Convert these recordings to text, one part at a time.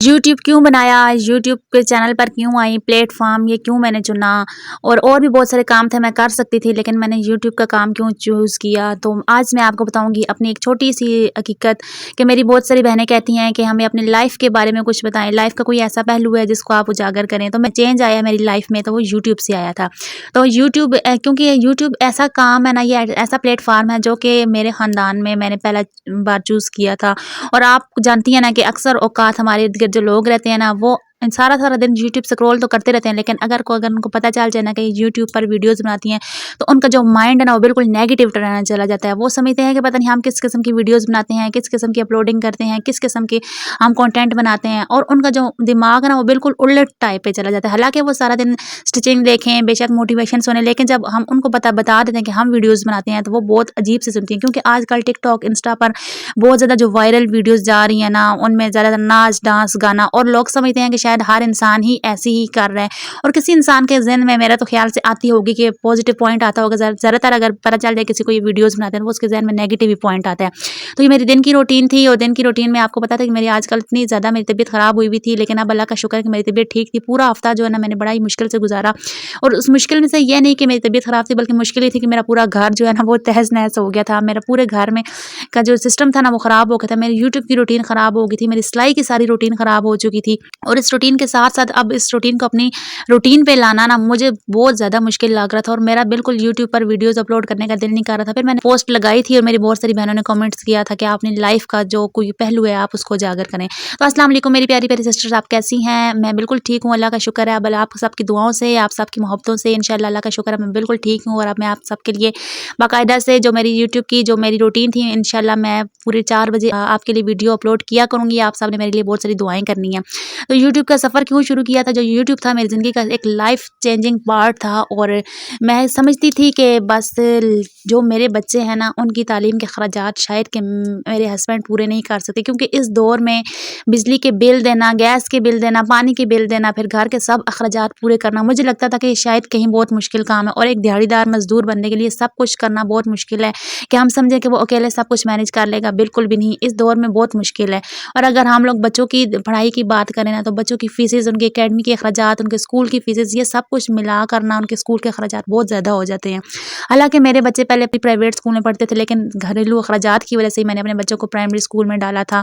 YouTube क्यों बनाया, YouTube के चैनल पर क्यों आई, प्लेटफॉर्म ये क्यों मैंने चुना, और भी बहुत सारे काम थे मैं कर सकती थी, लेकिन मैंने यूट्यूब का काम क्यों चूज़ किया। तो आज मैं आपको बताऊंगी अपनी एक छोटी सी हकीकत कि मेरी बहुत सारी बहनें कहती हैं कि हमें अपनी लाइफ के बारे में कुछ बताएं, लाइफ का कोई ऐसा पहलू है जिसको आप उजागर करें। तो मैं चेंज आया मेरी लाइफ में तो वो यूट्यूब से आया था। तो यूट्यूब क्योंकि यूट्यूब ऐसा काम है ना, ये ऐसा प्लेटफॉर्म है जो कि मेरे ख़ानदान में मैंने पहला बार चूज़ किया था। और आप जानती हैं ना कि अक्सर औकात हमारे इर्द गिर्द जो लोग रहते हैं ना, वो सारा दिन यूट्यूब स्क्रॉल तो करते रहते हैं, लेकिन अगर उनको पता चल जाए ना कि यूट्यूब पर वीडियोस बनाती हैं, तो उनका जो माइंड है ना वो बिल्कुल नेगेटिव तरह चला जाता है। वो समझते हैं कि पता नहीं हम किस किस्म की वीडियोस बनाते हैं, किस किस्म की अपलोडिंग करते हैं, किस किस्म की हम कंटेंट बनाते हैं, और उनका जो दिमाग है ना वो बिल्कुल उलट टाइप पे चला जाता है। हालांकि वो सारा दिन स्टिचिंग देखें, बेशक मोटिवेशन सुने, लेकिन जब हम उनको बता देते हैं कि हम वीडियोज़ बनाते हैं, तो वो बहुत अजीब से सुनती हैं। क्योंकि आजकल टिकटॉक, इंस्टा पर बहुत ज़्यादा जो वायरल वीडियोज़ जा रही हैं ना, उनमें ज़्यादातर नाच, डांस, गाना, और लोग समझते हैं कि शायद हर इंसान ही ऐसे ही कर रहा है। और किसी इंसान के ज़हन में मेरा तो ख्याल से आती होगी कि पॉजिटिव पॉइंट आता होगा। ज़्यादातर अगर पता चल जाए किसी को ये वीडियोज़ बनाते हैं, तो उसके ज़हन में नेगेटिव ही पॉइंट आता है। तो ये मेरी दिन की रूटीन थी, और दिन की रूटीन में आपको पता था कि मेरी आजकल इतनी ज़्यादा मेरी तबीयत ख़राब हुई भी थी, लेकिन अब अल्लाह का शुक्र है कि मेरी तबीयत ठीक थी। पूरा हफ्ता जो है ना मैंने बड़ा ही मुश्किल से गुजारा, और उस मुश्किल में से ये नहीं कि मेरी तबीयत ख़राब थी, बल्कि मुश्किल ये थी कि मेरा पूरा घर जो है ना वो तहस-नहस हो गया था। मेरा पूरे घर में का जो सिस्टम था ना वो ख़राब हो गया था। मेरी यूट्यूब की रूटीन ख़राब हो गई थी, मेरी सिलाई की सारी रूटीन ख़राब हो चुकी थी, और इस रूटीन के साथ-साथ अब इस रूटीन को अपनी रूटीन पे लाना ना मुझे बहुत ज़्यादा मुश्किल लग रहा था, और मेरा बिल्कुल यूट्यूब पर वीडियोज़ अपलोड करने का दिल नहीं कर रहा था। फिर मैंने पोस्ट लगाई थी, और मेरी बहुत सारी बहनों ने कमेंट्स किया था कि आप अपनी लाइफ़ का जो कोई पहलू है आप उसको उजागर करें। तो अस्सलाम वालेकुम मेरी प्यारी-प्यारी सिस्टर्स, आप कैसी हैं? मैं बिल्कुल ठीक हूँ, अल्लाह का शुक्र है। अब आप सबकी दुआओं से, आप सबकी मोहब्बतों से इंशाअल्लाह अल्लाह का शुक्र है मैं बिल्कुल ठीक हूँ, और अब मैं आप सबके लिए बाकायदा से जो मेरी यूट्यूब की जो मेरी रूटीन थी, इंशाअल्लाह मैं पूरे 4 बजे आपके लिए वीडियो अपलोड किया करूँगी। आप सब ने मेरे लिए बहुत सारी दुआएँ करनी हैं। तो यूट्यूब का सफ़र क्यों शुरू किया था? जो यूट्यूब था मेरी ज़िंदगी का एक लाइफ़ चेंजिंग पार्ट था, और मैं समझती थी कि बस जो मेरे बच्चे हैं ना उनकी तालीम के अखराजात शायद कि मेरे हस्बैंड पूरे नहीं कर सकते। क्योंकि इस दौर में बिजली के बिल देना, गैस के बिल देना, पानी के बिल देना, फिर घर के सब अखराजात पूरे करना, मुझे लगता था कि शायद कहीं बहुत मुश्किल काम है, और एक दिहाड़ीदार मज़दूर बनने के लिए सब कुछ करना बहुत मुश्किल है। कि हम समझें कि वो अकेले सब कुछ मैनेज कर लेगा, बिल्कुल भी नहीं। इस दौर में बहुत मुश्किल है। और अगर हम लोग बच्चों की पढ़ाई की बात करें ना, तो बच्चों की फ़ीसें, उनके एकेडमी के अखराजात, उनके स्कूल की फ़ीसें, ये सब कुछ मिला करना उनके स्कूल के अखराजात बहुत ज़्यादा हो जाते हैं। हालाँकि मेरे बच्चे पहले प्राइवेट स्कूल में पढ़ते थे, लेकिन घरेलू अखराजात की वजह से मैंने अपने बच्चों को प्राइमरी स्कूल में डाला था।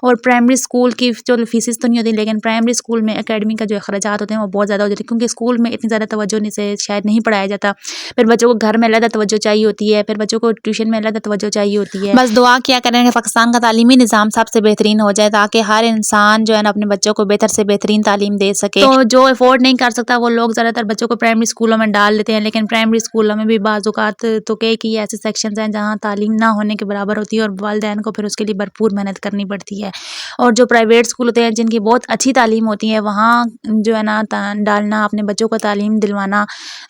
और प्राइमरी स्कूल की चलो फ़ीसें तो नहीं होती, लेकिन प्राइमरी स्कूल में एकेडमी का जो अखराजात होते हैं वो बहुत ज़्यादा हो जाते हैं, क्योंकि स्कूल में इतनी ज़्यादा तवज्जो नहीं से शायद नहीं पढ़ाया जाता। फिर बच्चों को घर में अलग तवज्जो चाहिए होती है, फिर बच्चों को ट्यूशन में अलग तवज्जो चाहिए होती है। बस दुआ किया करें कि पाकिस्तान का तालीमी निज़ाम सबसे बेहतरीन हो जाए, ताकि हर इंसान जो है ना अपने बच्चों को बेहतर से बेहतरीन तालीम दे सके। तो जो अफोर्ड नहीं कर सकता वो लोग ज़्यादातर बच्चों को प्राइमरी स्कूलों में डाल देते हैं, लेकिन प्राइमरी स्कूलों में भी बाज़ औक़ात तो कई ऐसे सेक्शंस हैं जहाँ तालीम ना होने के बराबर होती है, और वालिदैन को फिर उसके लिए भरपूर मेहनत करनी पड़ती है। और जो प्राइवेट स्कूल होते हैं जिनकी बहुत अच्छी तालीम होती है, वहाँ जो है ना डालना, अपने बच्चों को तालीम दिलवाना,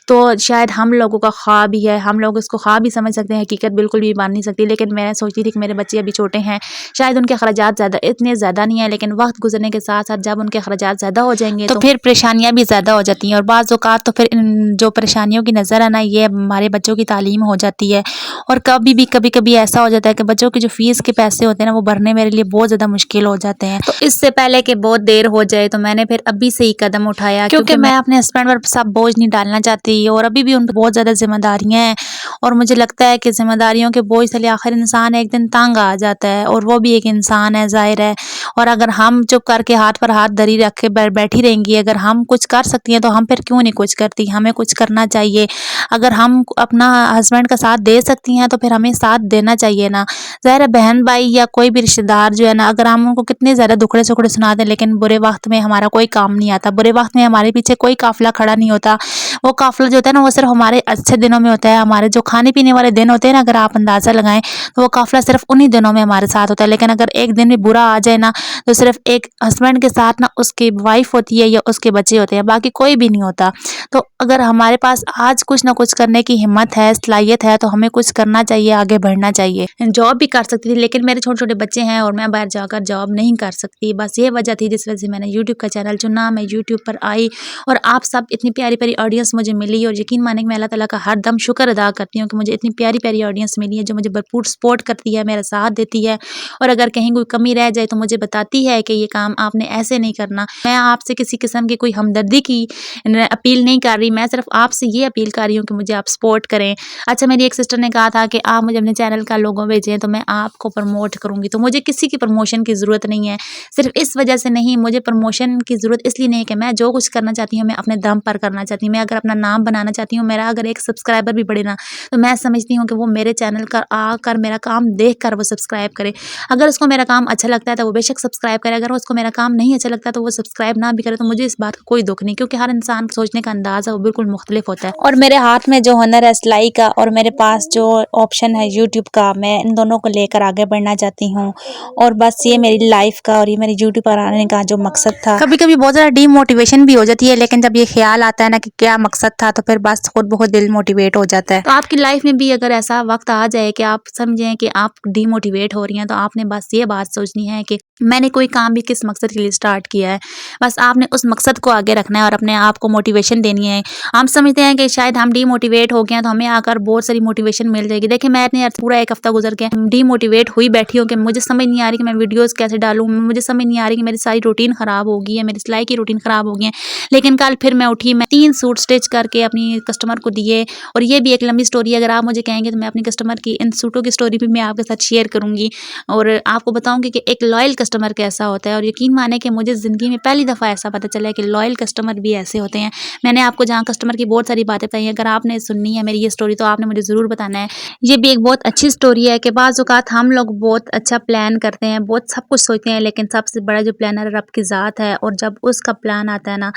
तो शायद हम लोगों का ख्वाब ही है। हम लोग इसको ख्वाब ही समझ सकते हैं, हकीकत बिल्कुल भी बन नहीं सकती। लेकिन मैं सोचती थी कि मेरे बच्चे अभी छोटे हैं, शायद उनके अखराजात इतने ज़्यादा नहीं है, लेकिन वक्त गुजरने के साथ साथ जब उनके अखराजात ज़्यादा हो जाएंगे तो फिर परेशानियाँ भी ज़्यादा हो जाती हैं, और बाज़ औक़ात तो फिर इन जो परेशानियों की नज़र आना ये हमारे बच्चों की तालीम हो जाती है। और कभी कभी ऐसा हो जाता है कि बच्चों की जो फ़ीस के पैसे होते हैं ना वो भरने मेरे लिए बहुत ज़्यादा मुश्किल हो जाते हैं। तो इससे पहले कि बहुत देर हो जाए, तो मैंने फिर अभी से ही कदम उठाया, क्योंकि मैं अपने हस्बैंड पर सब बोझ नहीं डालना चाहती, और अभी भी उन पर बहुत ज़्यादा ज़िम्मेदारियाँ हैं। और मुझे लगता है कि ज़िम्मेदारियों के बोझ से आखिर इंसान एक दिन तंग आ जाता है, और वो भी एक इंसान है, ज़ाहिर है। और अगर हम चुप करके हाथ पर हाथ धरी रख के बैठी रहेंगी, अगर हम कुछ कर सकती हैं तो हम फिर क्यों नहीं कुछ करती, हमें कुछ करना चाहिए। अगर हम अपना हस्बैंड का साथ दे सकती हैं तो फिर हमें साथ देना चाहिए ना। ज़ाहिर है बहन भाई या कोई भी रिश्तेदार जो है ना, अगर हम उनको कितने ज़्यादा दुखड़े सुखड़े सुना दें, लेकिन बुरे वक्त में हमारा कोई काम नहीं आता, बुरे वक्त में हमारे पीछे कोई काफ़िला खड़ा नहीं होता। वो काफ़िला जो होता है ना वो सिर्फ हमारे अच्छे दिनों में होता है, हमारे जो खाने पीने वाले दिन होते हैं ना, अगर आप अंदाज़ा लगाएं तो वो काफ़िला सिर्फ उन्हीं दिनों में हमारे साथ होता है। लेकिन अगर एक दिन भी बुरा आ जाए ना, तो सिर्फ एक हस्बैंड के साथ ना उस उसकी वाइफ होती है या उसके बच्चे होते हैं, बाकी कोई भी नहीं होता। तो अगर हमारे पास आज कुछ ना कुछ करने की हिम्मत है, सलाहियत है, तो हमें कुछ करना चाहिए, आगे बढ़ना चाहिए। जॉब भी कर सकती थी लेकिन मेरे छोटे छोटे बच्चे हैं और मैं बाहर जाकर जॉब नहीं कर सकती। बस ये वजह थी जिस वजह से मैंने यूट्यूब का चैनल चुना, मैं यूट्यूब पर आई और आप सब इतनी प्यारी प्यारी ऑडियंस मुझे मिली। और यकीन माने कि मैं अल्लाह ताला का हर दम शुक्र अदा करती हूँ कि मुझे इतनी प्यारी प्यारी ऑडियंस मिली है जो मुझे भरपूर सपोर्ट करती है, मेरा साथ देती है। और अगर कहीं कोई कमी रह जाए तो मुझे बताती है कि ये काम आपने ऐसे नहीं करना। मैं आपसे किसी किस्म की कोई हमदर्दी की अपील नहीं कर रही, मैं सिर्फ आपसे ये अपील कर रही हूँ कि मुझे आप सपोर्ट करें। अच्छा, मेरी एक सिस्टर ने कहा था कि आप मुझे अपने चैनल का लोगो भेजें तो मैं आपको प्रमोट करूँगी। तो मुझे किसी की प्रमोशन की ज़रूरत नहीं है, सिर्फ इस वजह से नहीं, मुझे प्रमोशन की ज़रूरत इसलिए नहीं है कि मैं जो कुछ करना चाहती हूँ मैं अपने दम पर करना चाहती हूँ। मैं अगर अपना नाम बनाना चाहती हूँ, मेरा अगर एक सब्सक्राइबर भी बढ़े ना, तो मैं समझती हूँ कि वो मेरे चैनल का आकर मेरा काम देख कर वो सब्सक्राइब करे। अगर उसको मेरा काम अच्छा लगता है तो वो बेशक सब्सक्राइब करे, अगर उसको मेरा काम नहीं अच्छा लगता तो वो सब्सक्राइब ना भी करे। तो मुझे इस बात का कोई दुख नहीं, क्योंकि हर इंसान सोचने का अंदाज़ है वो बिल्कुल मुख्तलिफ होता है। और मेरे हाथ में जो हुनर है सिलाई का और मेरे पास जो ऑप्शन है यूट्यूब का, मैं इन दोनों को लेकर आगे बढ़ना चाहती हूँ। और बस ये मेरी लाइफ का और ये मेरी यूट्यूब पर आने का जो मकसद था। कभी कभी बहुत ज़्यादा डीमोटिवेशन भी हो जाती है, लेकिन जब ये ख्याल आता है ना कि क्या मकसद था, तो फिर बस खुद बहुत दिल मोटिवेट हो जाता है। तो आपकी लाइफ में भी अगर ऐसा वक्त आ जाए कि आप समझें कि आप डीमोटिवेट हो रही हैं, तो आपने बस ये बात सोचनी है कि मैंने कोई काम भी किस मकसद के लिए स्टार्ट किया है, बस आपने उस मकसद को आगे रखना है और अपने आप को मोटिवेशन देनी है। हम समझते हैं कि शायद हम डीमोटिवेट हो गए हैं तो हमें आकर बहुत सारी मोटिवेशन मिल जाएगी। देखिए, मैं इतने पूरा एक हफ्ता गुजर गया डीमोटिवेट हुई बैठी हूँ कि मुझे समझ नहीं आ रही कि मैं वीडियोस कैसे डालूँ, मुझे समझ नहीं आ रही कि मेरी सारी रूटीन ख़राब हो गई है, मेरी सिलाई की रूटीन ख़राब हो गई है। लेकिन कल फिर मैं उठी, मैं 3 सूट स्टिच करके अपनी कस्टमर को दिए। और ये भी एक लंबी स्टोरी है, अगर आप मुझे कहेंगे तो मैं अपनी कस्टमर की इन सूटों की स्टोरी भी मैं आपके साथ शेयर करूँगी और आपको बताऊँगी कि एक लॉयल कस्टमर कैसा होता है। और यकीन माने कि मुझे ज़िंदगी में पहली दफ़ा ऐसा पता चला है कि लॉयल कस्टमर भी ऐसे होते हैं। मैंने आपको जहाँ कस्टमर की बहुत सारी बातें बताई हैं, अगर आपने सुननी है मेरी ये स्टोरी तो आपने मुझे ज़रूर बताना है। ये भी एक बहुत अच्छी स्टोरी है कि बाज़ औक़ात हम लोग बहुत अच्छा प्लान करते हैं, बहुत सब कुछ सोचते हैं, लेकिन सबसे बड़ा जो प्लानर रब की ज़ात है। और जब उसका प्लान आता है ना,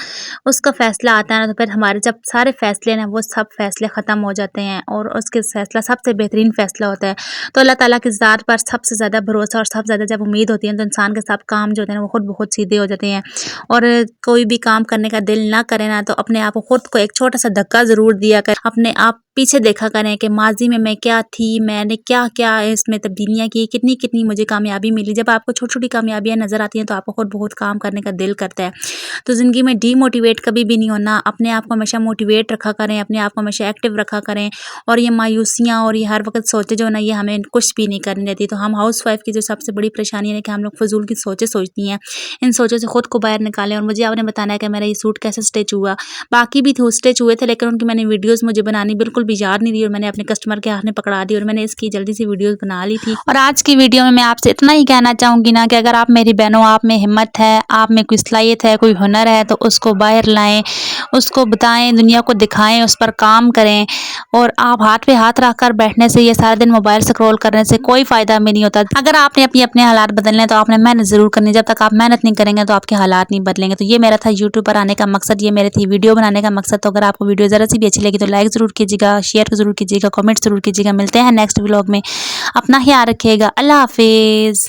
उसका फ़ैसला आता है ना, तो फिर हमारे जब सारे फ़ैसले ना वो सब फ़ैसले ख़त्म हो जाते हैं और उसके फ़ैसला सबसे बेहतरीन फ़ैसला होता है। तो अल्लाह ताला की ज़ात पर सबसे ज़्यादा भरोसा और सबसे ज़्यादा जब उम्मीद होती है तो इंसान के सब काम जो होते हैं वो खुद बहुत सीधे हो जाते हैं। और कोई भी काम करने का दिल ना करे ना, तो अपने आप को खुद को एक छोटा सा धक्का ज़रूर दिया कर, अपने आप पीछे देखा करें कि माजी में मैं क्या थी, मैंने क्या क्या इसमें तब्दीलियाँ की, कितनी कितनी मुझे कामयाबी मिली। जब आपको छोटी छोटी कामयाबियाँ नज़र आती हैं तो आपको खुद बहुत काम करने का दिल करता है। तो ज़िंदगी में डीमोटिवेट कभी भी नहीं होना, अपने आप को हमेशा मोटिवेट रखा करें, अपने आप को हमेशा एक्टिव रखा करें। और ये मायूसियाँ और ये हर वक्त सोचे जो ना, ये हमें कुछ भी नहीं करने देती। तो हम हाउस वाइफ की जो सबसे बड़ी परेशानी है कि हम लोग फजूल की सोचें सोचती हैं, इन सोचों से खुद को बाहर निकालें। और मुझे आपने बताना है कि मेरा ये सूट कैसे स्टिच हुआ, बाकी भी थे स्टिच हुए थे लेकिन उनकी मैंने वीडियोस मुझे बनानी बिल्कुल भी याद नहीं रही और मैंने अपने कस्टमर के हाथ में पकड़ा दी और मैंने इसकी जल्दी से वीडियोस बना ली थी। और आज की वीडियो में मैं आपसे इतना ही कहना चाहूँगी ना कि अगर आप मेरी बहनों, आप में हिम्मत है, आप में कोई सलाहियत है, कोई हुनर है, तो उसको बाहर लाएँ, उसको बताएं, दुनिया को दिखाएं, उस पर काम करें। और आप हाथ पे हाथ रख कर बैठने से, ये सारा दिन मोबाइल स्क्रॉल करने से कोई फ़ायदा में नहीं होता। अगर आपने अपने हालात बदलने हैं तो आपने मेहनत ज़रूर करनी है। जब तक आप मेहनत नहीं करेंगे तो आपके हालात नहीं बदलेंगे। तो ये मेरा था यूट्यूब पर आने का मकसद, ये मेरे थी वीडियो बनाने का मकसद। तो अगर आपको वीडियो ज़रा सी भी अच्छी लगी तो लाइक ज़रूर कीजिएगा, शेयर ज़रूर कीजिएगा, कमेंट ज़रूर कीजिएगा। मिलते हैं नेक्स्ट व्लॉग में, अपना ख्याल रखिएगा। अल्लाह हाफिज़।